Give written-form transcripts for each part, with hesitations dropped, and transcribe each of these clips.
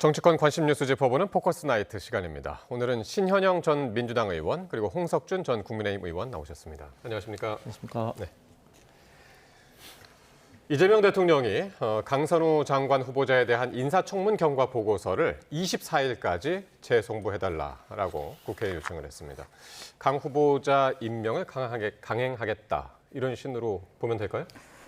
정치권 관심 뉴스 짚어보는 포커스 나이트 시간입니다. 오늘은 신현영 전 민주당 의원 그리고 홍석준 전 국민의힘 의원 나오셨습니다. 안녕하십니까? 안녕하십니까? 네. 이재명 대통령이 강선우 장관 후보자에 대한 인사청문 경과 보고서를 24일까지 재송부해달라라고 국회에 요청을 했습니다. 강 후보자 임명을 강행하겠다 이런 신호로 보면 될까요?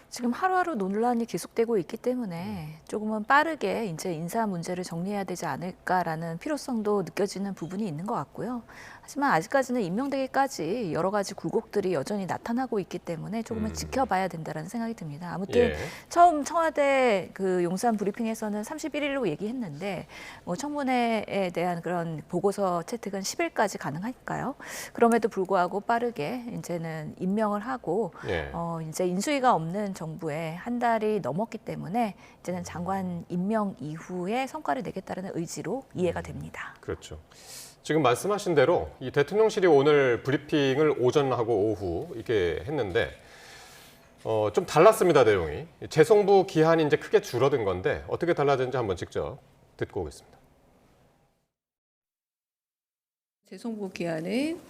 지금 하루하루 논란이 계속되고 있기 때문에 조금은 빠르게 이제 인사 문제를 정리해야 되지 않을까라는 필요성도 느껴지는 부분이 있는 것 같고요. 하지만 아직까지는 임명되기까지 여러 가지 굴곡들이 여전히 나타나고 있기 때문에 조금은 지켜봐야 된다는 생각이 듭니다. 아무튼 처음 청와대 그 용산 브리핑에서는 31일로 얘기했는데 뭐 청문회에 대한 그런 보고서 채택은 10일까지 가능할까요? 그럼에도 불구하고 빠르게 이제는 임명을 하고 이제 인수위가 없는 정부에 한 달이 넘었기 때문에 이제는 장관 임명 이후에 성과를 내겠다는 의지로 이해가 됩니다. 그렇죠. 지금 말씀하신 대로 이 대통령실이 오늘 브리핑을 오전하고 오후 이렇게 했는데 좀 달랐습니다, 내용이. 재송부 기한이 이제 크게 줄어든 건데 어떻게 달라졌는지 한번 직접 듣고 오겠습니다. 재송부 기한은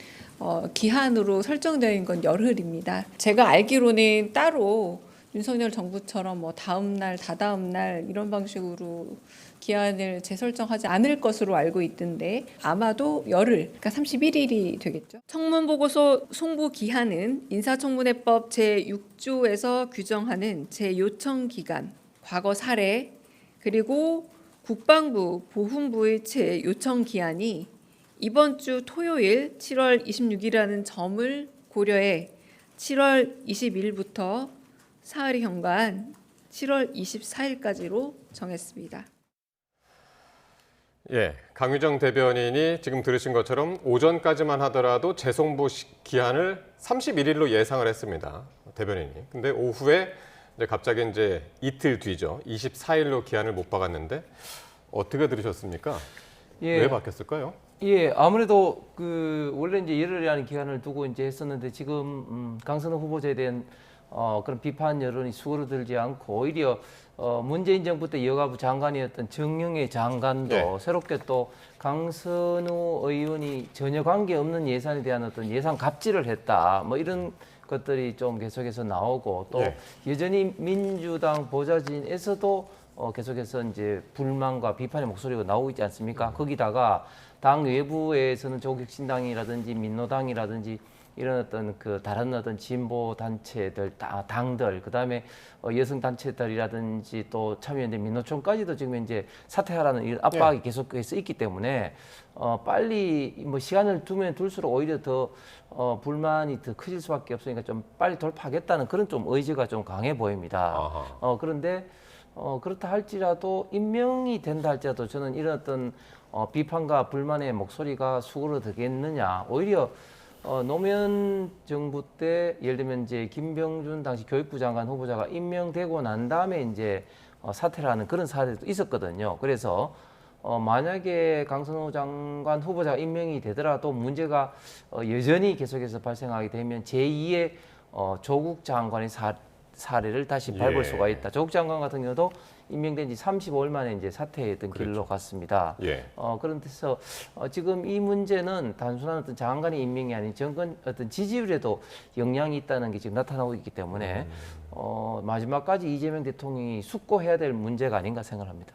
기한으로 설정되어 있는 건 열흘입니다. 제가 알기로는 따로 윤석열 정부처럼 뭐 다음 날, 다다음 날 이런 방식으로 기한을 재설정하지 않을 것으로 알고 있던데 아마도 열흘, 그러니까 31일이 되겠죠. 청문보고서 송부 기한은 인사청문회법 제6조에서 규정하는 재요청 기간, 과거 사례, 그리고 국방부, 보훈부의 재요청 기한이 이번 주 토요일 7월 26일이라는 점을 고려해 7월 20일부터 사흘이 경과한 7월 24일까지로 정했습니다. 강유정 대변인이 지금 들으신 것처럼 오전까지만 하더라도 재송부 기한을 31일로 예상을 했습니다. 대변인이. 근데 오후에 갑자기 이제 이틀 뒤죠. 24일로 기한을 못 박았는데 어떻게 들으셨습니까? 왜 바뀌었을까요? 아무래도 원래 이제 열흘이라는 기간을 두고 이제 했었는데 지금 강선우 후보자에 대한 그런 비판 여론이 수그러들지 않고 오히려 문재인 정부 때 여가부 장관이었던 정영애 장관도 새롭게 또 강선우 의원이 전혀 관계없는 예산에 대한 어떤 예산 갑질을 했다. 뭐 이런 것들이 좀 계속해서 나오고 또 여전히 민주당 보좌진에서도 계속해서 이제 불만과 비판의 목소리가 나오고 있지 않습니까? 거기다가 당 외부에서는 조국혁신당이라든지 민노당이라든지 이런 어떤 다른 어떤 진보 단체들, 당들, 그다음에 여성 단체들이라든지 또 참여연대 민노총까지도 지금 이제 사퇴하라는 이런 압박이 계속해서 있기 때문에 빨리 뭐 시간을 두면 둘수록 오히려 더 불만이 더 커질 수밖에 없으니까 좀 빨리 돌파하겠다는 그런 좀 의지가 좀 강해 보입니다. 그런데 그렇다 할지라도 임명이 된다 할지라도 저는 이런 어떤 비판과 불만의 목소리가 수그러들겠느냐. 오히려 노무현 정부 때 예를 들면 이제 김병준 당시 교육부 장관 후보자가 임명되고 난 다음에 이제 사퇴를 하는 그런 사례도 있었거든요. 그래서 만약에 강선우 장관 후보자가 임명이 되더라도 문제가 여전히 계속해서 발생하게 되면 제2의 조국 장관의 사례를 다시 밟을 수가 있다. 조국 장관 같은 경우도 임명된 지 35일 만에 이제 사퇴했던 길로 갔습니다. 그런 데서 지금 이 문제는 단순한 어떤 장관의 임명이 아닌 정권 어떤 지지율에도 영향이 있다는 게 지금 나타나고 있기 때문에 마지막까지 이재명 대통령이 숙고해야 될 문제가 아닌가 생각합니다.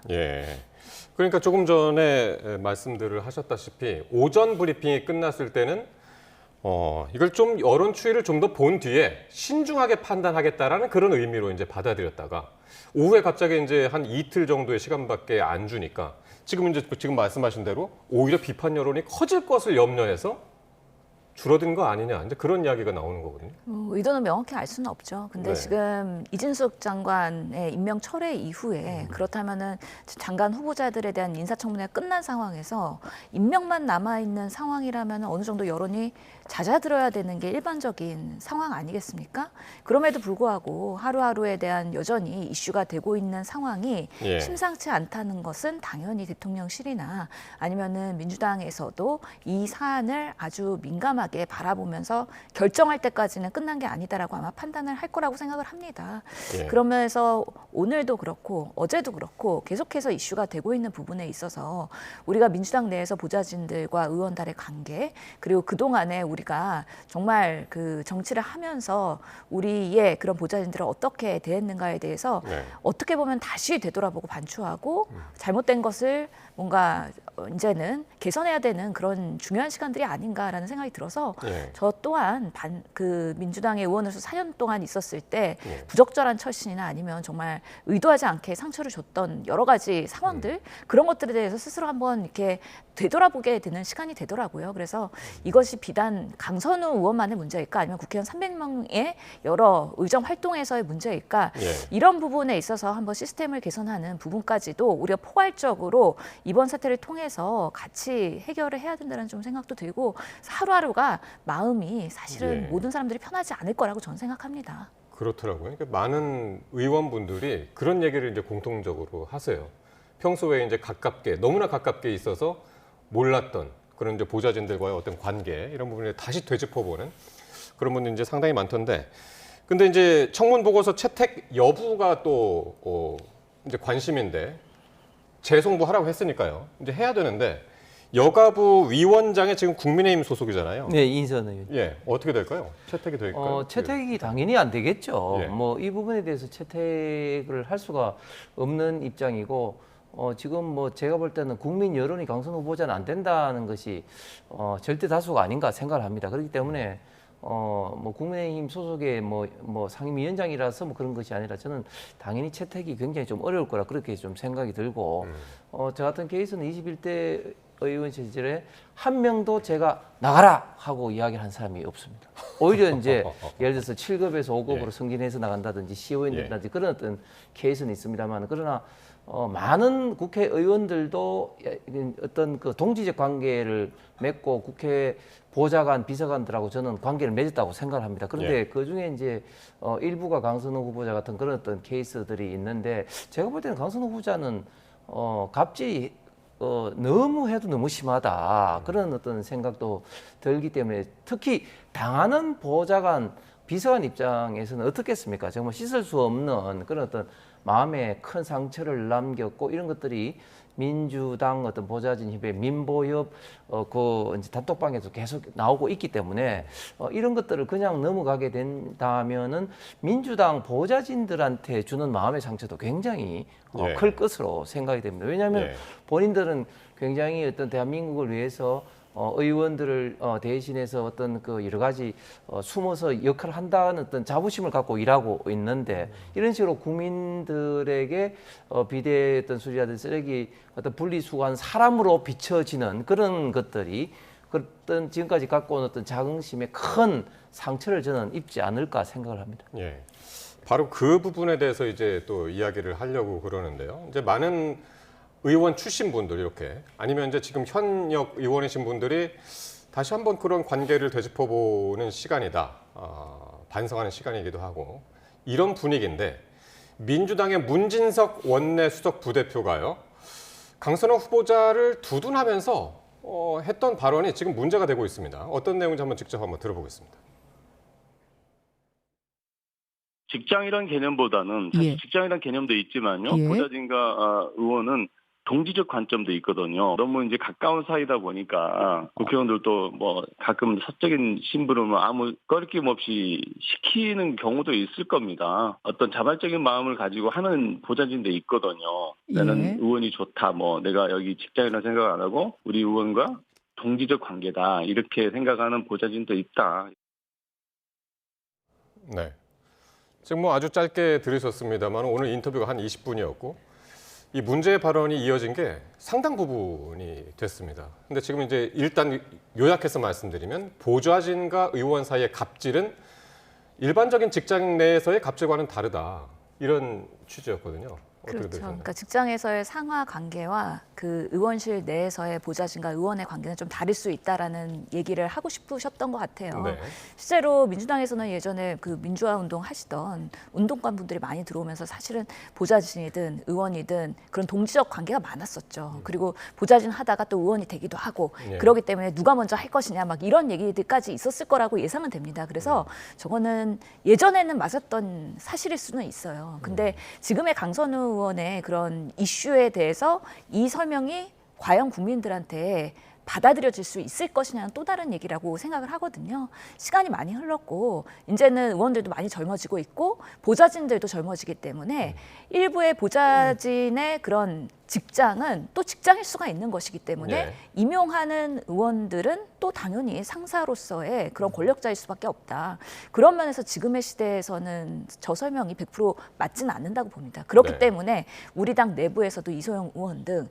그러니까 조금 전에 말씀들을 하셨다시피 오전 브리핑이 끝났을 때는 이걸 좀 여론 추이를 좀 더 본 뒤에 신중하게 판단하겠다라는 그런 의미로 이제 받아들였다가 오후에 갑자기 이제 한 이틀 정도의 시간밖에 안 주니까 지금 말씀하신 대로 오히려 비판 여론이 커질 것을 염려해서 줄어든 거 아니냐 이제 그런 이야기가 나오는 거거든요. 의도는 명확히 알 수는 없죠. 근데 지금 이준석 장관의 임명 철회 이후에 그렇다면은 장관 후보자들에 대한 인사청문회가 끝난 상황에서 임명만 남아 있는 상황이라면 어느 정도 여론이 잦아들어야 되는 게 일반적인 상황 아니겠습니까? 그럼에도 불구하고 하루하루에 대한 여전히 이슈가 되고 있는 상황이 심상치 않다는 것은 당연히 대통령실이나 아니면은 민주당에서도 이 사안을 아주 민감하게 냉정하게 바라보면서 결정할 때까지는 끝난 게 아니다라고 아마 판단을 할 거라고 생각을 합니다. 예. 그러면서 오늘도 그렇고 어제도 그렇고 계속해서 이슈가 되고 있는 부분에 있어서 우리가 민주당 내에서 보좌진들과 의원들의 관계, 그리고 그동안에 우리가 정말 그 정치를 하면서 우리의 그런 보좌진들을 어떻게 대했는가에 대해서 네. 어떻게 보면 다시 되돌아보고 반추하고 잘못된 것을 뭔가 이제는 개선해야 되는 그런 중요한 시간들이 아닌가라는 생각이 들어서 예. 저 또한 그 민주당의 의원으로서 4년 동안 있었을 때 예. 부적절한 처신이나 아니면 정말 의도하지 않게 상처를 줬던 여러 가지 상황들 그런 것들에 대해서 스스로 한번 이렇게 되돌아보게 되는 시간이 되더라고요. 그래서 이것이 비단 강선우 의원만의 문제일까 아니면 국회의원 300명의 여러 의정 활동에서의 문제일까 예. 이런 부분에 있어서 한번 시스템을 개선하는 부분까지도 우리가 포괄적으로 이번 사태를 통해서 같이 해결을 해야 된다는 좀 생각도 들고 하루하루가 마음이 사실은 예. 모든 사람들이 편하지 않을 거라고 저는 생각합니다. 그렇더라고요. 그러니까 많은 의원분들이 그런 얘기를 이제 공통적으로 하세요. 평소에 이제 가깝게, 너무나 가깝게 있어서 몰랐던 그런 이제 보좌진들과의 어떤 관계 이런 부분을 다시 되짚어보는 그런 분들이 이제 상당히 많던데, 근데 이제 청문 보고서 채택 여부가 또 이제 관심인데 재송부 하라고 했으니까요. 이제 해야 되는데 여가부 위원장이 지금 국민의힘 소속이잖아요. 네, 이인선 의원. 예, 어떻게 될까요? 채택이 될까요? 채택이 당연히 안 되겠죠. 예. 뭐 이 부분에 대해서 채택을 할 수가 없는 입장이고, 지금 뭐 제가 볼 때는 국민 여론이 강선우 후보자는 안 된다는 것이 절대 다수가 아닌가 생각을 합니다. 그렇기 때문에 뭐 국민의힘 소속의 뭐 상임위원장이라서 뭐 그런 것이 아니라 저는 당연히 채택이 굉장히 좀 어려울 거라 그렇게 좀 생각이 들고, 저 같은 케이스는 21대 의원 시절에 한 명도 제가 나가라 하고 이야기를 한 사람이 없습니다. 오히려 이제 예를 들어서 7급에서 5급으로 예. 승진해서 나간다든지 CO인들이라든지 그런 어떤 케이스는 있습니다만, 그러나 많은 국회의원들도 어떤 그 동지적 관계를 맺고 국회 보좌관, 비서관들하고 저는 관계를 맺었다고 생각을 합니다. 그런데 예. 그 중에 이제 일부가 강선우 후보자 같은 그런 어떤 케이스들이 있는데, 제가 볼 때는 강선우 후보자는 갑질이 너무 해도 너무 심하다 그런 어떤 생각도 들기 때문에, 특히 당하는 보좌관, 비서관 입장에서는 어떻겠습니까? 정말 씻을 수 없는 그런 어떤 마음에 큰 상처를 남겼고, 이런 것들이 민주당 어떤 보좌진 협의, 민보협 그 이제 단톡방에서 계속 나오고 있기 때문에 이런 것들을 그냥 넘어가게 된다면은 민주당 보좌진들한테 주는 마음의 상처도 굉장히 예. 클 것으로 생각이 됩니다. 왜냐하면 예. 본인들은 굉장히 어떤 대한민국을 위해서 의원들을 대신해서 어떤 그 여러 가지 숨어서 역할을 한다는 어떤 자부심을 갖고 일하고 있는데, 이런 식으로 국민들에게 비대 어떤 수리라든지 쓰레기 어떤 분리수거한 사람으로 비춰지는 그런 것들이 어떤 지금까지 갖고 온 어떤 자긍심에 큰 상처를 저는 입지 않을까 생각을 합니다. 예. 바로 그 부분에 대해서 이제 또 이야기를 하려고 그러는데요. 이제 많은 의원 출신 분들 이렇게, 아니면 이제 지금 현역 의원이신 분들이 다시 한번 그런 관계를 되짚어보는 시간이다, 반성하는 시간이기도 하고 이런 분위기인데, 민주당의 문진석 원내 수석 부대표가요, 강선호 후보자를 두둔하면서 했던 발언이 지금 문제가 되고 있습니다. 어떤 내용인지 한번 직접 한번 들어보겠습니다. 직장이란 개념보다는 사실 예. 직장이란 개념도 있지만요. 예. 보좌진과 의원은 동지적 관점도 있거든요. 너무 이제 가까운 사이다 보니까 국회의원들도 뭐 가끔 사적인 심부름을 아무 꺼리낌 없이 시키는 경우도 있을 겁니다. 어떤 자발적인 마음을 가지고 하는 보좌진도 있거든요. 나는 예. 의원이 좋다, 뭐 내가 여기 직장이라 생각 안 하고 우리 의원과 동지적 관계다 이렇게 생각하는 보좌진도 있다. 네. 지금 뭐 아주 짧게 들으셨습니다만 오늘 인터뷰가 한 20분이었고 이 문제의 발언이 이어진 게 상당 부분이 됐습니다. 근데 지금 이제 일단 요약해서 말씀드리면, 보좌진과 의원 사이의 갑질은 일반적인 직장 내에서의 갑질과는 다르다, 이런 취지였거든요. 어떻게 그렇죠. 들으셨나요? 그러니까 직장에서의 상하 관계와 그 의원실 내에서의 보좌진과 의원의 관계는 좀 다를 수 있다라는 얘기를 하고 싶으셨던 것 같아요. 네. 실제로 민주당에서는 예전에 그 민주화 운동 하시던 운동관 분들이 많이 들어오면서 사실은 보좌진이든 의원이든 그런 동지적 관계가 많았었죠. 그리고 보좌진 하다가 또 의원이 되기도 하고 예. 그러기 때문에 누가 먼저 할 것이냐 막 이런 얘기들까지 있었을 거라고 예상은 됩니다. 그래서 저거는 예전에는 맞았던 사실일 수는 있어요. 근데 지금의 강선우 의원의 그런 이슈에 대해서 이 설명이 과연 국민들한테 받아들여질 수 있을 것이냐는 또 다른 얘기라고 생각을 하거든요. 시간이 많이 흘렀고 이제는 의원들도 많이 젊어지고 있고 보좌진들도 젊어지기 때문에 일부의 보좌진의 그런 직장은 또 직장일 수가 있는 것이기 때문에 예. 임용하는 의원들은 또 당연히 상사로서의 그런 권력자일 수밖에 없다. 그런 면에서 지금의 시대에서는 저 설명이 100% 맞지는 않는다고 봅니다. 그렇기 네. 때문에 우리 당 내부에서도 이소영 의원 등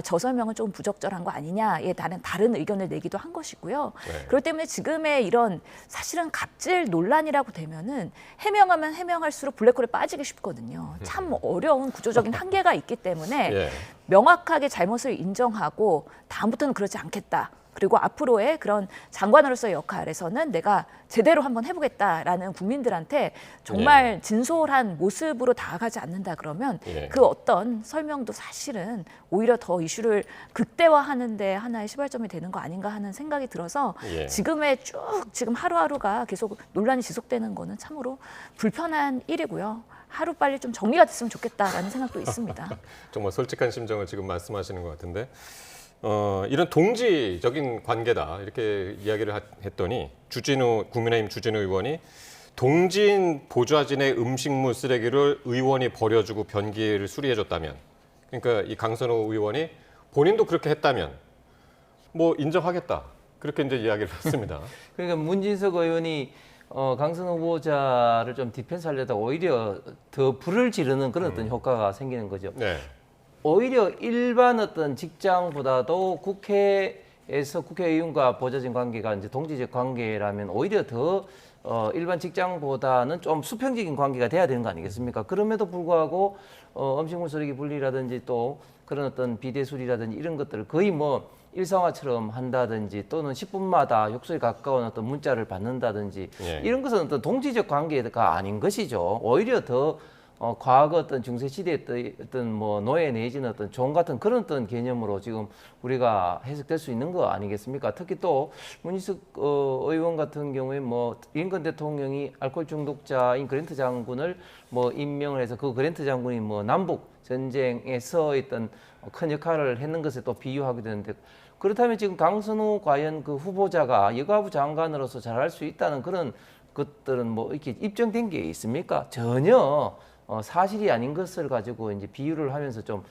저 설명은 좀 부적절한 거 아니냐에 다른 의견을 내기도 한 것이고요. 네. 그렇기 때문에 지금의 이런 사실은 갑질 논란이라고 되면은 해명하면 해명할수록 블랙홀에 빠지기 쉽거든요. 참 어려운 구조적인 한계가 있기 때문에 예. 명확하게 잘못을 인정하고 다음부터는 그러지 않겠다. 그리고 앞으로의 그런 장관으로서의 역할에서는 내가 제대로 한번 해보겠다라는 국민들한테 정말 진솔한 모습으로 다가가지 않는다 그러면 예. 그 어떤 설명도 사실은 오히려 더 이슈를 극대화하는 데 하나의 시발점이 되는 거 아닌가 하는 생각이 들어서 예. 지금 하루하루가 계속 논란이 지속되는 거는 참으로 불편한 일이고요. 하루 빨리 좀 정리가 됐으면 좋겠다라는 생각도 있습니다. 정말 솔직한 심정을 지금 말씀하시는 것 같은데 이런 동지적인 관계다 이렇게 이야기를 했더니 국민의힘 주진우 의원이 동지인 보좌진의 음식물 쓰레기를 의원이 버려주고 변기를 수리해줬다면 그러니까 이 강선호 의원이 본인도 그렇게 했다면 뭐 인정하겠다 그렇게 이제 이야기를 했습니다. 그러니까 문진석 의원이 강선호 후보자를 좀 디펜스하려다가 오히려 더 불을 지르는 그런 어떤 효과가 생기는 거죠. 네. 오히려 일반 어떤 직장보다도 국회에서 국회의원과 보좌진 관계가 이제 동지적 관계라면 오히려 더 일반 직장보다는 좀 수평적인 관계가 돼야 되는 거 아니겠습니까? 그럼에도 불구하고 음식물 쓰레기 분리라든지 또 그런 어떤 비대수리라든지 이런 것들을 거의 뭐 일상화처럼 한다든지 또는 10분마다 욕설에 가까운 어떤 문자를 받는다든지 예. 이런 것은 어떤 동지적 관계가 아닌 것이죠. 오히려 더 과거 어떤 중세시대의 어떤 뭐 노예 내지는 어떤 종 같은 그런 어떤 개념으로 지금 우리가 해석될 수 있는 거 아니겠습니까? 특히 또 문희숙 의원 같은 경우에 뭐 링컨 대통령이 알코올 중독자인 그랜트 장군을 뭐 임명을 해서 그 그랜트 장군이 뭐 남북 전쟁에서 있던 큰 역할을 했는 것에 또 비유하게 되는데 그렇다면 지금 강선우 과연 그 후보자가 여가부 장관으로서 잘할 수 있다는 그런 것들은 뭐 이렇게 입증된 게 있습니까? 전혀 사실이 아닌 것을 가지고 이제 비유를 하면서 좀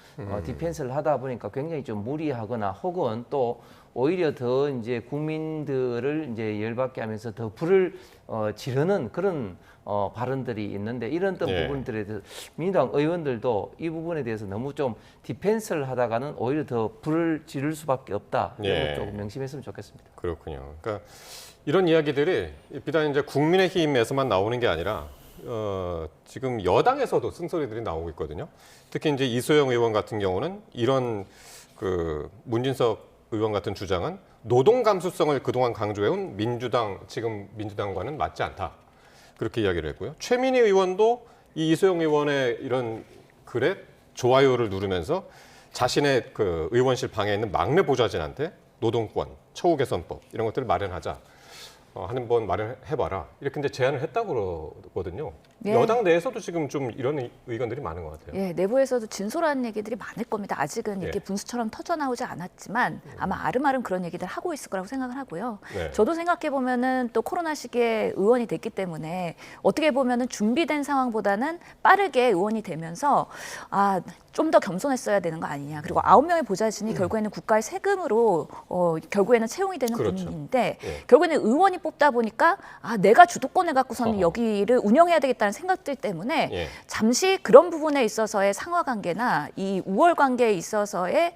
디펜스를 하다 보니까 굉장히 좀 무리하거나 혹은 또 오히려 더 이제 국민들을 이제 열받게 하면서 더 불을 지르는 그런 발언들이 있는데 이런 어떤 예. 부분들에 대해서 민주당 의원들도 이 부분에 대해서 너무 좀 디펜스를 하다가는 오히려 더 불을 지를 수밖에 없다. 이런 예. 것 조금 명심했으면 좋겠습니다. 그렇군요. 그러니까 이런 이야기들이 비단 이제 국민의힘에서만 나오는 게 아니라 지금 여당에서도 쓴소리들이 나오고 있거든요. 특히 이제 이소영 의원 같은 경우는 이런 그 문진석 의원 같은 주장은 노동 감수성을 그동안 강조해온 지금 민주당과는 맞지 않다. 그렇게 이야기를 했고요. 최민희 의원도 이 이소영 의원의 이런 글에 좋아요를 누르면서 자신의 그 의원실 방에 있는 막내 보좌진한테 노동권, 처우 개선법 이런 것들을 마련하자. 한번 마련해봐라 이렇게 이제 제안을 했다고 그러거든요. 예. 여당 내에서도 지금 좀 이런 의견들이 많은 것 같아요. 예, 내부에서도 진솔한 얘기들이 많을 겁니다. 아직은 이렇게 예. 분수처럼 터져나오지 않았지만 아마 아름아름 그런 얘기들 하고 있을 거라고 생각을 하고요. 네. 저도 생각해 보면은 또 코로나 시기에 의원이 됐기 때문에 어떻게 보면은 준비된 상황보다는 빠르게 의원이 되면서 좀 더 겸손했어야 되는 거 아니냐. 그리고 9명의 보좌진이 결국에는 국가의 세금으로 결국에는 채용이 되는 그렇죠. 분인데 예. 결국에는 의원이 뽑다 보니까 내가 주도권을 갖고서는 어허. 여기를 운영해야 되겠다는 생각들 때문에 예. 잠시 그런 부분에 있어서의 상하 관계나 이 우월 관계에 있어서의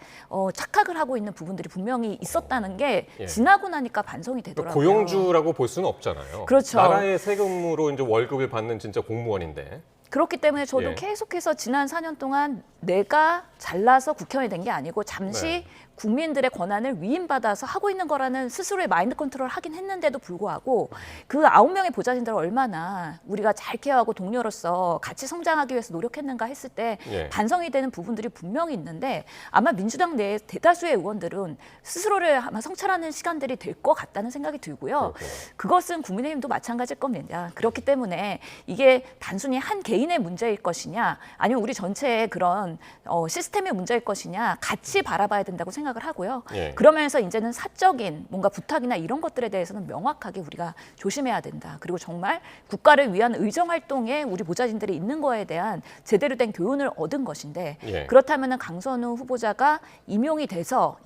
착각을 하고 있는 부분들이 분명히 있었다는 게 예. 지나고 나니까 반성이 그러니까 되더라고요. 고용주라고 볼 수는 없잖아요. 그렇죠. 나라의 세금으로 이제 월급을 받는 진짜 공무원인데. 그렇기 때문에 저도 예. 계속해서 지난 4년 동안 내가 잘라서 국회의원이 된 게 아니고 잠시 네. 국민들의 권한을 위임받아서 하고 있는 거라는 스스로의 마인드 컨트롤을 하긴 했는데도 불구하고 그 9명의 보좌진들을 얼마나 우리가 잘 케어하고 동료로서 같이 성장하기 위해서 노력했는가 했을 때 예. 반성이 되는 부분들이 분명히 있는데 아마 민주당 내 대다수의 의원들은 스스로를 아마 성찰하는 시간들이 될 것 같다는 생각이 들고요. 그렇군요. 그것은 국민의힘도 마찬가지일 겁니다. 그렇기 때문에 이게 단순히 한 개인의 문제일 것이냐 아니면 우리 전체의 그런 시스템의 문제일 것이냐 같이 바라봐야 된다고 생각을 하고요. 예. 그러면서 이제는 사적인 뭔가 부탁이나 이런 것들에 대해서는 명확하게 우리가 조심해야 된다. 그리고 정말 국가를 위한 의정 활동에 우리 보좌진들이 있는 거에 대한 제대로 된 교훈을 얻은 것인데 예. 그렇다면 강선우 후보자가 임명이 돼서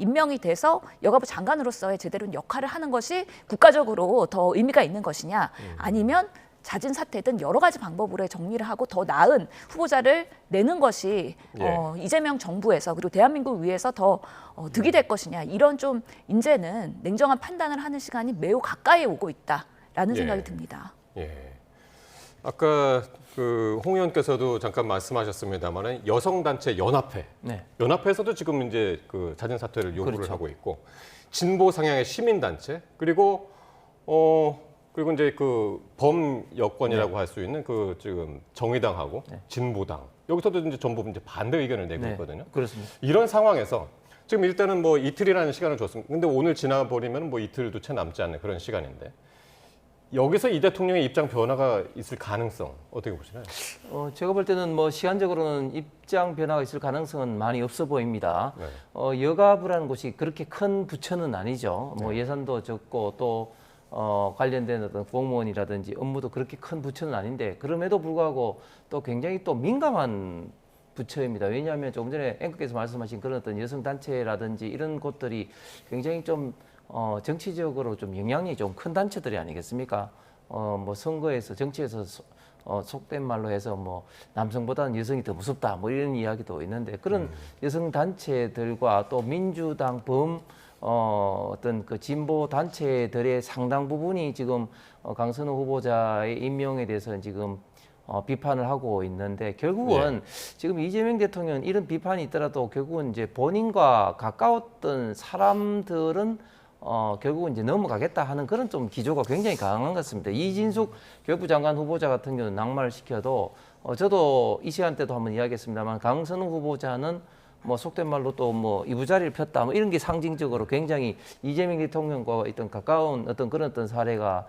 여가부 장관으로서의 제대로 역할을 하는 것이 국가적으로 더 의미가 있는 것이냐 아니면 잦은 사태든 여러 가지 방법으로 정리를 하고 더 나은 후보자를 내는 것이 예. 이재명 정부에서 그리고 대한민국을 위해서 더 득이 될 것이냐 이런 좀 이제는 냉정한 판단을 하는 시간이 매우 가까이 오고 있다라는 예. 생각이 듭니다. 예. 아까 그 홍 의원께서도 잠깐 말씀하셨습니다만은 여성단체 연합회, 네. 연합회에서도 지금 이제 그 잦은 사퇴를 요구를 그렇죠. 하고 있고 진보 성향의 시민단체 그리고 이제 그 범여권이라고 할 수 있는 그 지금 정의당하고 네. 진보당 여기서도 이제 전부 이제 반대 의견을 내고 네. 있거든요. 그렇습니다. 이런 상황에서 지금 일단은 뭐 이틀이라는 시간을 줬습니다. 근데 오늘 지나버리면 뭐 이틀도 채 남지 않는 그런 시간인데 여기서 이 대통령의 입장 변화가 있을 가능성 어떻게 보시나요? 제가 볼 때는 뭐 시간적으로는 입장 변화가 있을 가능성은 많이 없어 보입니다. 네. 여가부라는 곳이 그렇게 큰 부처는 아니죠. 뭐 예산도 적고 또 관련된 어떤 공무원이라든지 업무도 그렇게 큰 부처는 아닌데 그럼에도 불구하고 또 굉장히 또 민감한 부처입니다. 왜냐하면 조금 전에 앵커께서 말씀하신 그런 어떤 여성 단체라든지 이런 곳들이 굉장히 좀 정치적으로 좀 영향이 좀 큰 단체들이 아니겠습니까? 뭐 선거에서 정치에서 속된 말로 해서 뭐 남성보다는 여성이 더 무섭다 뭐 이런 이야기도 있는데 그런 여성 단체들과 또 민주당 어떤 그 진보 단체들의 상당 부분이 지금 강선우 후보자의 임명에 대해서 지금 비판을 하고 있는데 결국은 지금 이재명 대통령 이런 비판이 있더라도 결국은 이제 본인과 가까웠던 사람들은 결국은 이제 넘어가겠다 하는 그런 좀 기조가 굉장히 강한 것 같습니다. 이진숙 교육부 장관 후보자 같은 경우는 낙마를 시켜도 저도 이 시간 때도 한번 이야기했습니다만 강선우 후보자는 뭐 속된 말로 또 뭐 이부자리를 폈다 뭐 이런 게 상징적으로 굉장히 이재명 대통령과 있던 가까운 어떤 그런 어떤 사례가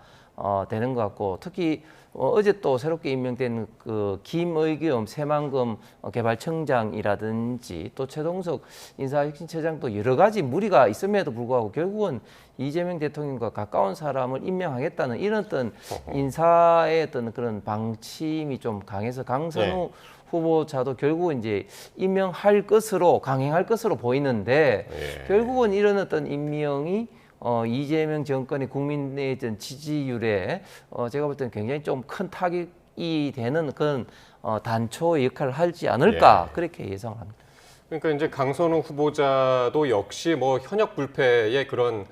되는 것 같고 특히 어제 또 새롭게 임명된 그 김의겸 새만금 개발청장이라든지 또 최동석 인사혁신처장도 여러 가지 무리가 있음에도 불구하고 결국은 이재명 대통령과 가까운 사람을 임명하겠다는 이런 어떤 인사의 어떤 그런 방침이 좀 강해서 강선우 후보자도 결국은 이제 임명할 것으로 강행할 것으로 보이는데 결국은 이런 어떤 임명이 이재명 정권의 국민의 지지율에 제가 볼 때는 굉장히 좀 큰 타격이 되는 그런 단초의 역할을 하지 않을까 그렇게 예상합니다. 그러니까 이제 강선우 후보자도 역시 뭐 현역 불패의 그런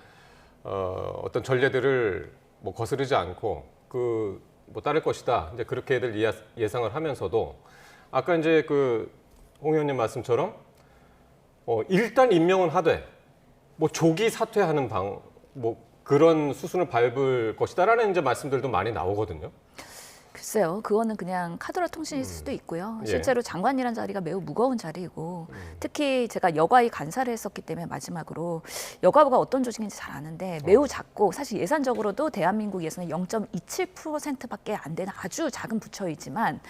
어떤 전례들을 뭐 거스르지 않고 그 뭐 따를 것이다. 이제 그렇게들 예상을 하면서도 아까 이제 그 홍 의원님 말씀처럼 일단 임명은 하되 뭐 조기 사퇴하는 뭐 그런 수순을 밟을 것이다라는 이제 말씀들도 많이 나오거든요. 글쎄요, 그거는 그냥 카드라 통신일 수도 있고요. 실제로 장관이란 자리가 매우 무거운 자리이고 특히 제가 여가위 간사를 했었기 때문에 마지막으로 여가부가 어떤 조직인지 잘 아는데 매우 작고 사실 예산적으로도 대한민국 예산의 0.27%밖에 안 되는 아주 작은 부처이지만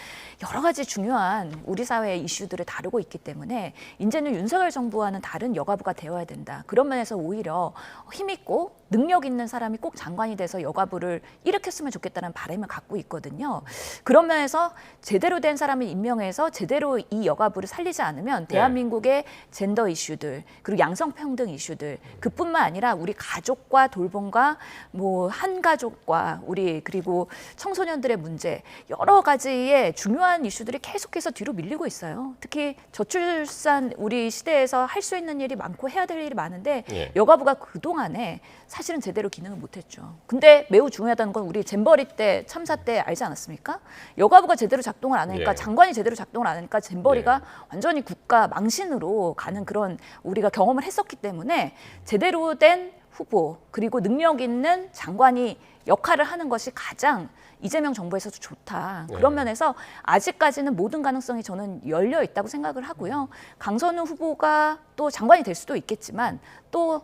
여러 가지 중요한 우리 사회의 이슈들을 다루고 있기 때문에 이제는 윤석열 정부와는 다른 여가부가 되어야 된다. 그런 면에서 오히려 힘있고 능력 있는 사람이 꼭 장관이 돼서 여가부를 일으켰으면 좋겠다는 바람을 갖고 있거든요. 그런 면에서 제대로 된 사람을 임명해서 제대로 이 여가부를 살리지 않으면 대한민국의 젠더 이슈들 그리고 양성평등 이슈들 그뿐만 아니라 우리 가족과 돌봄과 뭐 한가족과 우리 그리고 청소년들의 문제 여러 가지의 중요한 이슈들이 계속해서 뒤로 밀리고 있어요. 특히 저출산 우리 시대에서 할 수 있는 일이 많고 해야 될 일이 많은데 여가부가 그동안에 사실은 제대로 기능을 못했죠. 근데 매우 중요하다는 건 우리 잼버리 때 참사 때 알지 않았습니까? 않았습니까? 여가부가 제대로 작동을 안 하니까 예. 장관이 제대로 작동을 안 하니까 잼버리가 예. 완전히 국가 망신으로 가는 그런 우리가 경험을 했었기 때문에 제대로 된 후보 그리고 능력 있는 장관이 역할을 하는 것이 가장 이재명 정부에서도 좋다. 그런 네. 면에서 아직까지는 모든 가능성이 저는 열려 있다고 생각을 하고요. 강선우 후보가 또 장관이 될 수도 있겠지만 또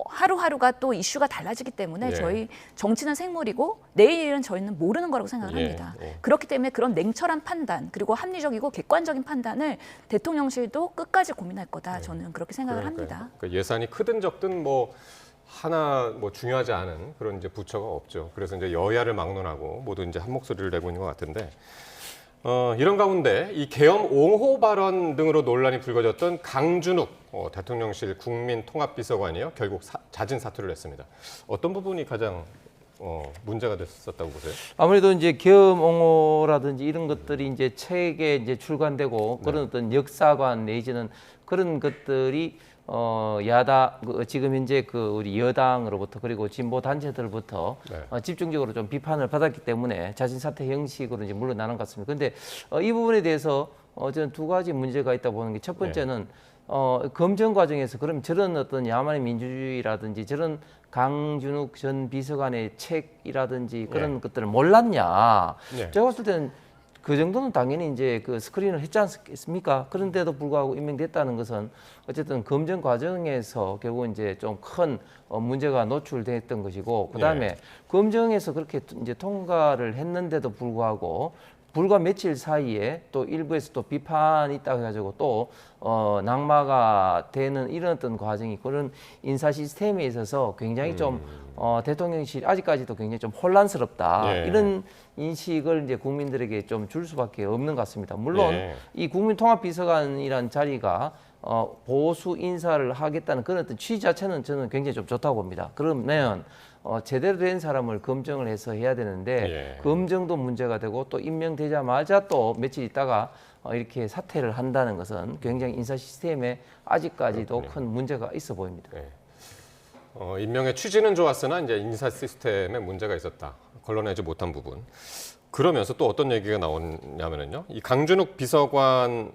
하루하루가 또 이슈가 달라지기 때문에 예. 저희 정치는 생물이고 내일은 저희는 모르는 거라고 생각을 합니다. 예. 그렇기 때문에 그런 냉철한 판단 그리고 합리적이고 객관적인 판단을 대통령실도 끝까지 고민할 거다. 저는 그렇게 생각을 합니다. 그러니까 예산이 크든 적든 뭐 하나 뭐 중요하지 않은 그런 이제 부처가 없죠. 그래서 이제 여야를 막론하고 모두 이제 한 목소리를 내고 있는 것 같은데 이런 가운데 이 계엄 옹호 발언 등으로 논란이 불거졌던 강준욱 대통령실 국민통합비서관이요 결국 자진 사퇴를 했습니다. 어떤 부분이 가장 문제가 됐었다고 보세요? 아무래도 이제 계엄 옹호라든지 이런 것들이 이제 책에 이제 출간되고 그런 어떤 역사관 내지는 그런 것들이 야당 지금 현재 그 우리 여당으로부터 그리고 진보 단체들부터 네. 집중적으로 좀 비판을 받았기 때문에 자진 사퇴 형식으로 이제 물러나는 것 같습니다. 근데 이 부분에 대해서 저는 두 가지 문제가 있다고 보는 게 첫 번째는 검증 과정에서 그럼 저런 어떤 야만의 민주주의라든지 저런 강준욱 전 비서관의 책이라든지 그런 것들을 몰랐냐? 네. 제가 봤을 때는 그 정도는 당연히 이제 그 스크린을 했지 않습니까? 그런데도 불구하고 임명됐다는 것은 어쨌든 검증 과정에서 결국 이제 좀 큰 문제가 노출됐던 것이고, 그 다음에 검증에서 그렇게 이제 통과를 했는데도 불구하고 불과 며칠 사이에 또 일부에서 또 비판이 있다고 해가지고 또 낙마가 되는 이런 어떤 과정이 그런 인사 시스템에 있어서 굉장히 좀 대통령실 아직까지도 굉장히 좀 혼란스럽다. 예. 이런 인식을 이제 국민들에게 좀 줄 수밖에 없는 것 같습니다. 물론 예. 이 국민통합비서관이라는 자리가 보수 인사를 하겠다는 그런 어떤 취지 자체는 저는 굉장히 좀 좋다고 봅니다. 그러면 제대로 된 사람을 검증을 해서 해야 되는데 예. 검증도 문제가 되고 또 임명되자마자 또 며칠 있다가 이렇게 사퇴를 한다는 것은 굉장히 인사 시스템에 아직까지도 큰 문제가 있어 보입니다. 네. 임명의 취지는 좋았으나 이제 인사 시스템에 문제가 있었다. 걸러내지 못한 부분. 그러면서 또 어떤 얘기가 나오냐면요. 이 강준욱 비서관이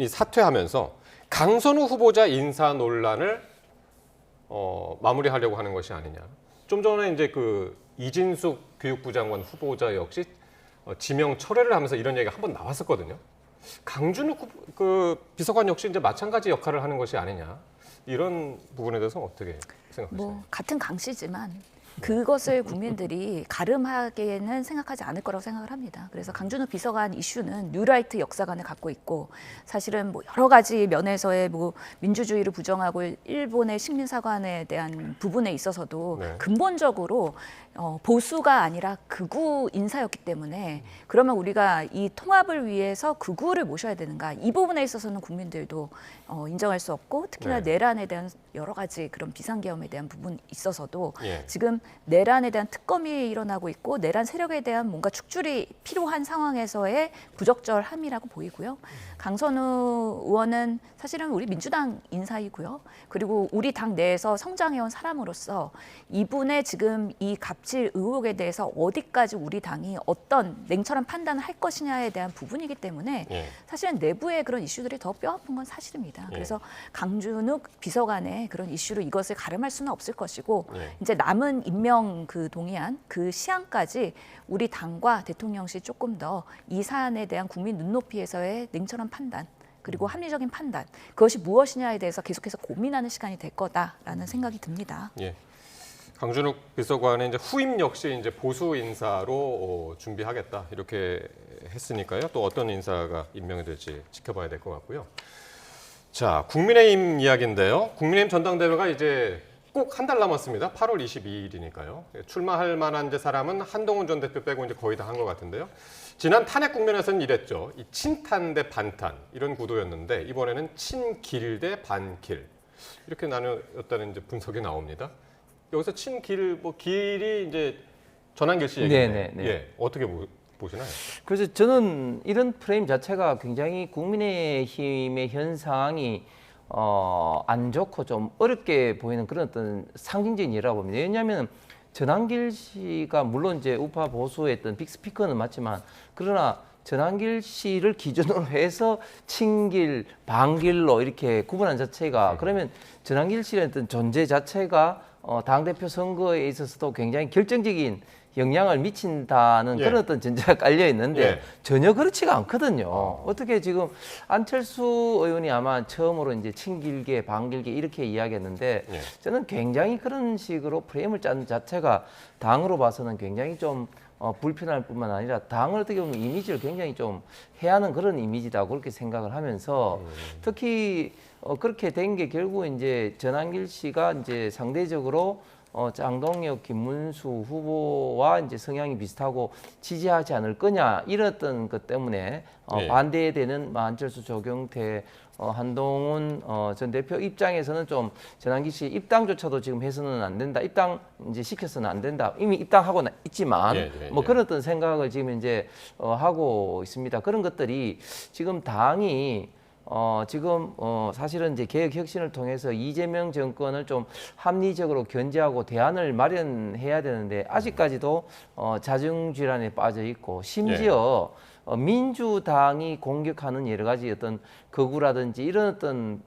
사퇴하면서 강선우 후보자 인사 논란을 마무리하려고 하는 것이 아니냐. 좀 전에 이제 그 이진숙 교육부 장관 후보자 역시 지명 철회를 하면서 이런 얘기가 한번 나왔었거든요. 강준욱 그 비서관 역시 이제 마찬가지 역할을 하는 것이 아니냐. 이런 부분에 대해서 어떻게 생각하세요? 뭐 같은 강 씨지만 그것을 국민들이 가름하게는 생각하지 않을 거라고 생각을 합니다. 그래서 강준욱 비서관 이슈는 뉴라이트 역사관을 갖고 있고 사실은 뭐 여러 가지 면에서의 뭐 민주주의를 부정하고 일본의 식민사관에 대한 부분에 있어서도 네. 근본적으로 보수가 아니라 극우 인사였기 때문에 그러면 우리가 이 통합을 위해서 극우를 모셔야 되는가 이 부분에 있어서는 국민들도 인정할 수 없고 특히나 네. 내란에 대한 여러 가지 그런 비상계엄에 대한 부분이 있어서도 예. 지금 내란에 대한 특검이 일어나고 있고 내란 세력에 대한 뭔가 축출이 필요한 상황에서의 부적절함이라고 보이고요. 강선우 의원은 사실은 우리 민주당 인사이고요. 그리고 우리 당 내에서 성장해온 사람으로서 이분의 지금 이 갑질 의혹에 대해서 어디까지 우리 당이 어떤 냉철한 판단을 할 것이냐에 대한 부분이기 때문에 예. 사실은 내부의 그런 이슈들이 더 뼈아픈 건 사실입니다. 예. 그래서 강준욱 비서관의 그런 이슈로 이것을 가름할 수는 없을 것이고 예. 이제 남은 임명 그 동의안 그 시한까지 우리 당과 대통령실 조금 더 이 사안에 대한 국민 눈높이에서의 냉철한 판단 그리고 합리적인 판단 그것이 무엇이냐에 대해서 계속해서 고민하는 시간이 될 거다라는 생각이 듭니다. 예. 강준욱 비서관의 이제 후임 역시 이제 보수 인사로 준비하겠다 이렇게 했으니까요. 또 어떤 인사가 임명이 될지 지켜봐야 될 것 같고요. 자, 국민의힘 이야기인데요. 국민의힘 전당대회가 이제 꼭 한 달 남았습니다. 8월 22일이니까요. 출마할 만한 이제 사람은 한동훈 전 대표 빼고 이제 거의 다 한 것 같은데요. 지난 탄핵 국면에서는 이랬죠. 이 친탄 대 반탄 이런 구도였는데 이번에는 친길 대 반길 이렇게 나누었다는 이제 분석이 나옵니다. 여기서 친길 뭐 길이 이제 전한길 씨 얘기인데 네. 예, 어떻게 보시나요? 그래서 저는 이런 프레임 자체가 굉장히 국민의힘의 현 상황이 안 좋고 좀 어렵게 보이는 그런 어떤 상징적인 예라고 봅니다. 왜냐하면 전한길 씨가 물론 이제 우파 보수의 어떤 빅스피커는 맞지만 그러나 전한길 씨를 기준으로 해서 친길, 반길로 이렇게 구분한 자체가 그러면 전한길 씨의 어떤 존재 자체가 당대표 선거에 있어서도 굉장히 결정적인 영향을 미친다는 예. 그런 어떤 전제가 깔려 있는데 예. 전혀 그렇지가 않거든요. 어떻게 지금 안철수 의원이 아마 처음으로 이제 친길계, 반길계 이렇게 이야기했는데 예. 저는 굉장히 그런 식으로 프레임을 짜는 자체가 당으로 봐서는 굉장히 좀 불편할 뿐만 아니라 당을 어떻게 보면 이미지를 굉장히 좀 해하는 그런 이미지다 그렇게 생각을 하면서 특히 그렇게 된 게 결국 이제 전한길 씨가 이제 상대적으로 장동혁, 김문수 후보와 이제 성향이 비슷하고 지지하지 않을 거냐 이랬던 것 때문에 예. 반대되는 안철수, 조경태, 한동훈 전 대표 입장에서는 좀 전한길 씨 입당조차도 지금 해서는 안 된다. 입당 이제 시켜서는 안 된다. 이미 입당하고 있지만 뭐 그런 어떤 생각을 지금 이제 하고 있습니다. 그런 것들이 지금 당이 지금 사실은 이제 개혁 혁신을 통해서 이재명 정권을 좀 합리적으로 견제하고 대안을 마련해야 되는데 아직까지도 자중 질환에 빠져 있고 심지어 민주당이 공격하는 여러 가지 어떤 거구라든지 이런 어떤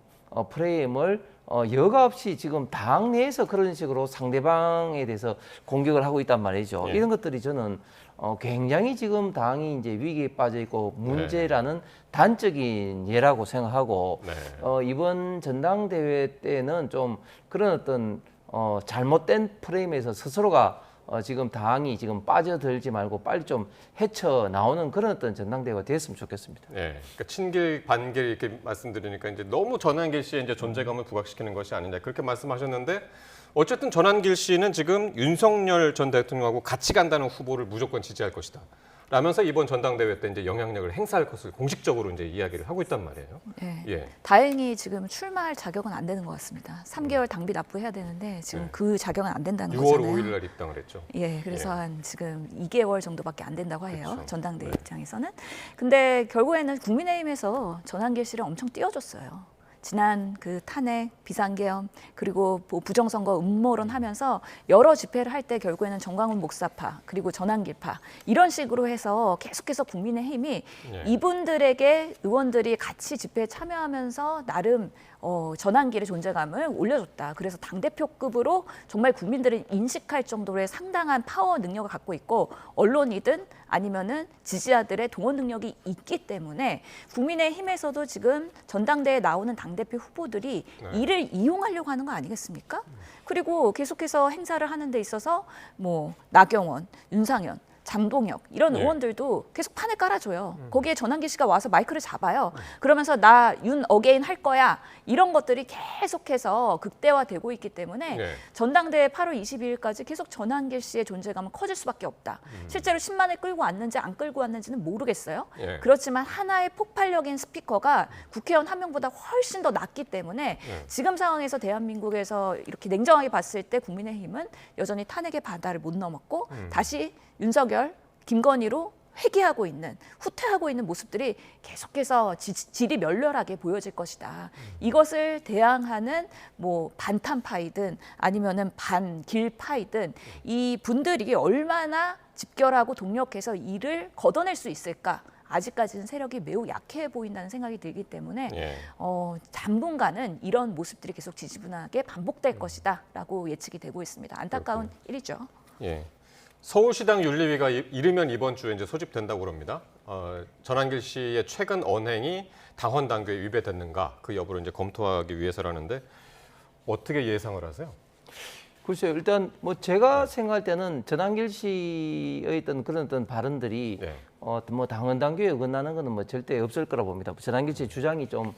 프레임을 여과 없이 지금 당 내에서 그런 식으로 상대방에 대해서 공격을 하고 있단 말이죠. 이런 것들이 저는 굉장히 지금 당이 이제 위기에 빠져 있고 문제라는 단적인 예라고 생각하고 이번 전당대회 때는 좀 그런 어떤 잘못된 프레임에서 스스로가 지금 당이 지금 빠져들지 말고 빨리 좀 헤쳐 나오는 그런 어떤 전당대회가 됐으면 좋겠습니다. 네, 그러니까 친길, 반길 이렇게 말씀드리니까 이제 너무 전한길 씨의 이제 존재감을 부각시키는 것이 아니냐 그렇게 말씀하셨는데 어쨌든 전한길 씨는 지금 윤석열 전 대통령하고 같이 간다는 후보를 무조건 지지할 것이다. 라면서 이번 전당대회 때 이제 영향력을 행사할 것을 공식적으로 이제 이야기를 하고 있단 말이에요. 네. 예. 다행히 지금 출마할 자격은 안 되는 것 같습니다. 3개월 당비 납부해야 되는데 지금 네. 그 자격은 안 된다는 6월 거잖아요. 5일 날 입당을 했죠. 예, 그래서 한 지금 2개월 정도밖에 안 된다고 해요. 그렇죠. 전당대회 입장에서는. 근데 결국에는 국민의힘에서 전한길 씨를 엄청 띄워줬어요. 지난 그 탄핵, 비상계엄, 그리고 뭐 부정선거 음모론 하면서 여러 집회를 할 때 결국에는 정광훈 목사파, 그리고 전한길파 이런 식으로 해서 계속해서 국민의힘이 이분들에게 의원들이 같이 집회에 참여하면서 나름 전한길의 존재감을 올려줬다. 그래서 당대표급으로 정말 국민들이 인식할 정도의 상당한 파워 능력을 갖고 있고 언론이든 아니면은 지지자들의 동원 능력이 있기 때문에 국민의힘에서도 지금 전당대회에 나오는 당대표 후보들이 이를 이용하려고 하는 거 아니겠습니까? 그리고 계속해서 행사를 하는 데 있어서 뭐 나경원, 윤상현, 장동혁 이런 의원들도 계속 판을 깔아줘요. 거기에 전한길 씨가 와서 마이크를 잡아요. 그러면서 나 윤 어게인 할 거야. 이런 것들이 계속해서 극대화되고 있기 때문에 전당대회 8월 22일까지 계속 전한길 씨의 존재감은 커질 수밖에 없다. 실제로 10만을 끌고 왔는지 안 끌고 왔는지는 모르겠어요. 그렇지만 하나의 폭발력인 스피커가 국회의원 한 명보다 훨씬 더 낫기 때문에 지금 상황에서 대한민국에서 이렇게 냉정하게 봤을 때 국민의힘은 여전히 탄핵의 바다를 못 넘었고 다시 윤석열, 김건희로 회귀하고 있는, 후퇴하고 있는 모습들이 계속해서 질이 멸렬하게 보여질 것이다. 이것을 대항하는 뭐 반탄파이든 아니면은 반길파이든 이 분들이 얼마나 집결하고 독력해서 이를 걷어낼 수 있을까? 아직까지는 세력이 매우 약해 보인다는 생각이 들기 때문에 당분간은 이런 모습들이 계속 지지분하게 반복될 것이다라고 예측이 되고 있습니다. 안타까운 일이죠. 예. 서울시당 윤리위가 이르면 이번 주에 이제 소집된다고 그럽니다. 전한길 씨의 최근 언행이 당헌 당규에 위배됐는가 그 여부를 이제 검토하기 위해서라는데 어떻게 예상을 하세요? 글쎄요. 일단 뭐 제가 생각할 때는 전한길 씨의 그런 어떤 발언들이 뭐 당헌 당규에 어긋나는 것은 뭐 절대 없을 거라 봅니다. 전한길 씨의 주장이 좀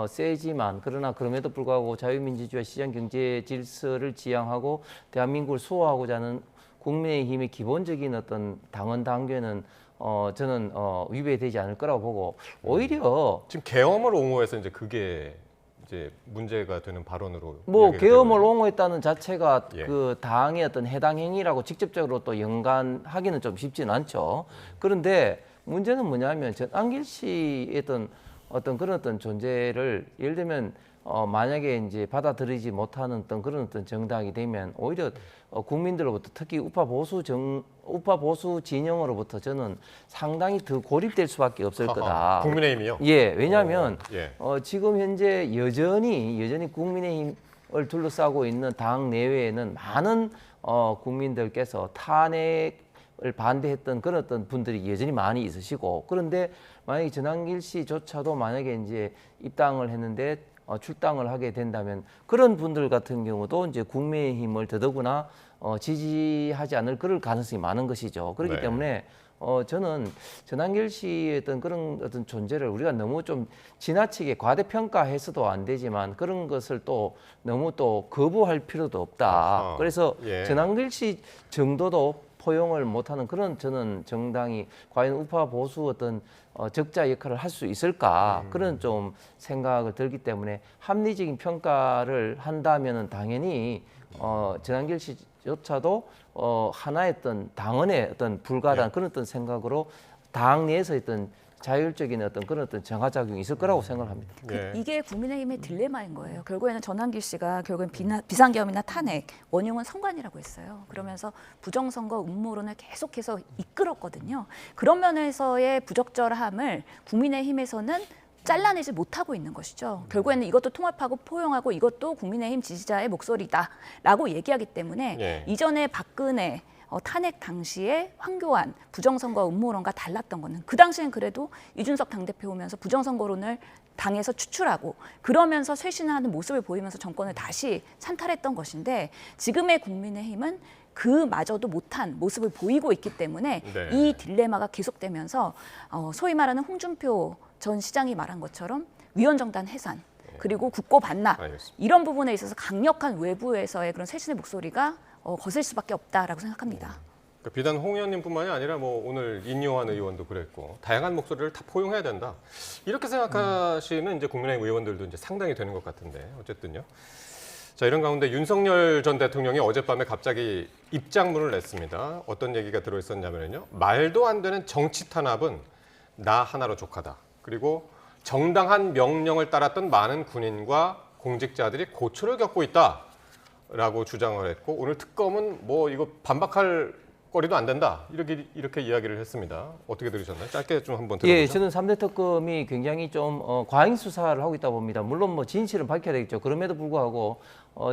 세지만 그러나 그럼에도 불구하고 자유민주주의와 시장 경제 질서를 지향하고 대한민국을 수호하고자 하는 국민의힘의 기본적인 어떤 당헌 당규에는 저는 위배되지 않을 거라고 보고 오히려 지금 계엄을 옹호해서 이제 그게 이제 문제가 되는 발언으로 뭐 이야기가 계엄을 되거든요. 옹호했다는 자체가 그 당의 어떤 해당 행위라고 직접적으로 또 연관하기는 좀 쉽지는 않죠. 그런데 문제는 뭐냐면 전한길 씨의 어떤 그런 어떤 존재를 예를 들면 만약에 이제 받아들이지 못하는 그런 정당이 되면 오히려 국민들로부터 특히 우파 보수 진영으로부터 저는 상당히 더 고립될 수밖에 없을 거다. 국민의힘이요? 예, 왜냐하면 예. 지금 현재 여전히 국민의힘을 둘러싸고 있는 당 내외에는 많은 국민들께서 탄핵을 반대했던 그런 어떤 분들이 여전히 많이 있으시고, 그런데 만약에 전한길 씨조차도 만약에 이제 입당을 했는데 출당을 하게 된다면 그런 분들 같은 경우도 이제 국민의힘을 더더구나 지지하지 않을 그럴 가능성이 많은 것이죠. 그렇기 네. 때문에 저는 전한길 씨의 그런 어떤 존재를 우리가 너무 좀 지나치게 과대평가해서도 안 되지만 그런 것을 또 너무 또 거부할 필요도 없다. 아하. 그래서 예. 전한길 씨 정도도 포용을 못하는 그런 저는 정당이 과연 우파 보수 어떤 적자 역할을 할 수 있을까 그런 좀 생각을 들기 때문에 합리적인 평가를 한다면은 당연히 전한길 씨조차도 하나의 어떤 당원의 어떤 불가단 그런 어떤 생각으로 당 내에서 어떤 자율적인 어떤 그런 어떤 정화작용이 있을 거라고 생각합니다. 예. 이게 국민의힘의 딜레마인 거예요. 결국에는 전한길 씨가 결국엔 비상계엄이나 탄핵, 원흉은 선관이라고 했어요. 그러면서 부정선거 음모론을 계속해서 이끌었거든요. 그런 면에서의 부적절함을 국민의힘에서는 잘라내지 못하고 있는 것이죠. 결국에는 이것도 통합하고 포용하고 이것도 국민의힘 지지자의 목소리다라고 얘기하기 때문에 예. 이전에 박근혜 탄핵 당시에 황교안 부정선거 음모론과 달랐던 거는 그 당시엔 그래도 이준석 당대표 오면서 부정선거론을 당에서 추출하고 그러면서 쇄신하는 모습을 보이면서 정권을 다시 찬탈했던 것인데 지금의 국민의힘은 그마저도 못한 모습을 보이고 있기 때문에 네. 이 딜레마가 계속되면서 소위 말하는 홍준표 전 시장이 말한 것처럼 위원정당 해산 그리고 국고 반납 알겠습니다. 이런 부분에 있어서 강력한 외부에서의 그런 쇄신의 목소리가 거셀 수밖에 없다라고 생각합니다. 그러니까 비단 홍 의원님뿐만이 아니라 뭐 오늘 인요한 의원도 그랬고 다양한 목소리를 다 포용해야 된다. 이렇게 생각하시는 이제 국민의힘 의원들도 이제 상당히 되는 것 같은데 어쨌든요. 자, 이런 가운데 윤석열 전 대통령이 어젯밤에 갑자기 입장문을 냈습니다. 어떤 얘기가 들어있었냐면요. 말도 안 되는 정치 탄압은 나 하나로 족하다. 그리고 정당한 명령을 따랐던 많은 군인과 공직자들이 고초를 겪고 있다라고 주장을 했고 오늘 특검은 뭐 이거 반박할 거리도 안 된다. 이렇게 이야기를 했습니다. 어떻게 들으셨나요? 짧게 좀 한번 들어보죠. 예, 저는 3대 특검이 굉장히 좀 과잉 수사를 하고 있다 봅니다. 물론 뭐 진실은 밝혀야 되겠죠. 그럼에도 불구하고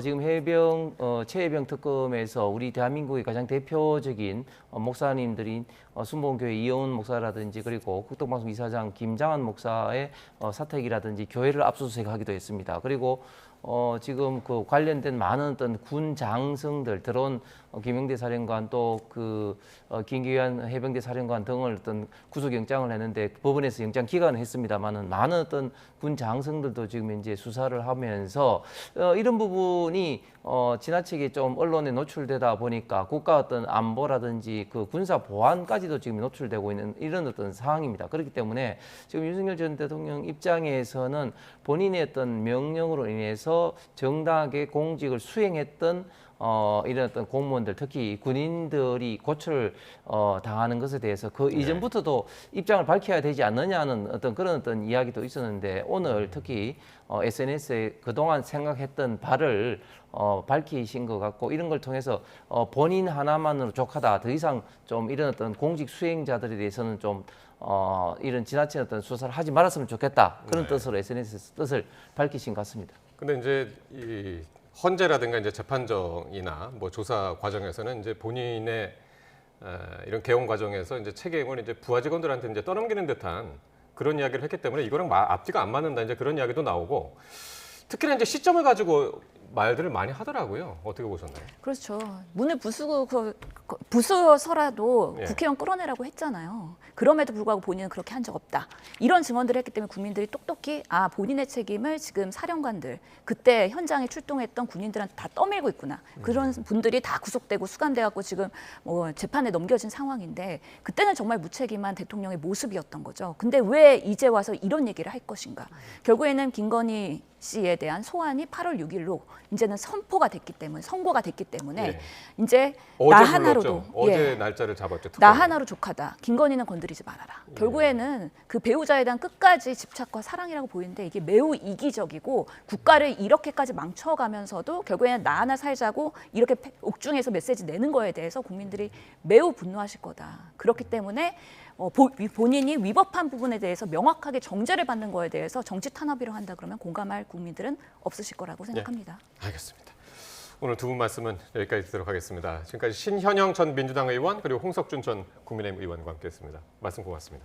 지금 최해병 특검에서 우리 대한민국의 가장 대표적인 목사님들인 순복음교회 이영훈 목사라든지 그리고 국덕방송 이사장 김장한 목사의 사택이라든지 교회를 압수수색하기도 했습니다. 그리고 지금 그 관련된 많은 어떤 군 장성들 들어온 김영대 사령관 또 그 김기현 해병대 사령관 등을 어떤 구속영장을 했는데 법원에서 영장 기각을 했습니다만은 많은 어떤 군 장성들도 지금 이제 수사를 하면서 이런 부분이 지나치게 좀 언론에 노출되다 보니까 국가 어떤 안보라든지 그 군사 보안까지도 지금 노출되고 있는 이런 어떤 상황입니다. 그렇기 때문에 지금 윤석열 전 대통령 입장에서는 본인의 어떤 명령으로 인해서 정당하게 공직을 수행했던 이런 어떤 공무원들 특히 군인들이 고초를 당하는 것에 대해서 그 이전부터도 입장을 밝혀야 되지 않느냐는 어떤 그런 어떤 이야기도 있었는데 오늘 특히 SNS에 그동안 생각했던 바를 밝히신 것 같고 이런 걸 통해서 본인 하나만으로 족하다 더 이상 좀 이런 어떤 공직 수행자들에 대해서는 좀 이런 지나친 어떤 수사를 하지 말았으면 좋겠다 그런 뜻으로 SNS에서 뜻을 밝히신 것 같습니다. 근데 이제 이 헌재라든가 이제 재판정이나 뭐 조사 과정에서는 이제 본인의 이런 개헌 과정에서 이제 책임을 이제 부하 직원들한테 이제 떠넘기는 듯한 그런 이야기를 했기 때문에 이거랑 앞뒤가 안 맞는다 이제 그런 이야기도 나오고 특히나 이제 시점을 가지고 말들을 많이 하더라고요. 어떻게 보셨나요? 그렇죠. 문을 부수어서라도 예. 국회의원 끌어내라고 했잖아요. 그럼에도 불구하고 본인은 그렇게 한 적 없다. 이런 증언들을 했기 때문에 국민들이 똑똑히 본인의 책임을 지금 사령관들, 그때 현장에 출동했던 군인들한테 다 떠밀고 있구나. 그런 분들이 다 구속되고 수감돼갖고 지금 뭐 재판에 넘겨진 상황인데 그때는 정말 무책임한 대통령의 모습이었던 거죠. 근데 왜 이제 와서 이런 얘기를 할 것인가? 결국에는 김건희 씨에 대한 소환이 8월 6일로 이제는 선고가 됐기 때문에 예. 이제 어제 나 불렀죠. 하나로도 어제 날짜를 잡았죠. 나 특검이. 하나로 족하다. 김건희는 건드리지 말아라. 결국에는 그 배우자에 대한 끝까지 집착과 사랑이라고 보이는데 이게 매우 이기적이고 국가를 이렇게까지 망쳐가면서도 결국에는 나 하나 살자고 이렇게 옥중에서 메시지 내는 거에 대해서 국민들이 매우 분노하실 거다. 그렇기 때문에 본인이 위법한 부분에 대해서 명확하게 정죄를 받는 거에 대해서 정치 탄압이라고 한다 그러면 공감할 국민들은 없으실 거라고 생각합니다. 알겠습니다. 오늘 두 분 말씀은 여기까지 듣도록 하겠습니다. 지금까지 신현영 전 민주당 의원 그리고 홍석준 전 국민의힘 의원과 함께했습니다. 말씀 고맙습니다.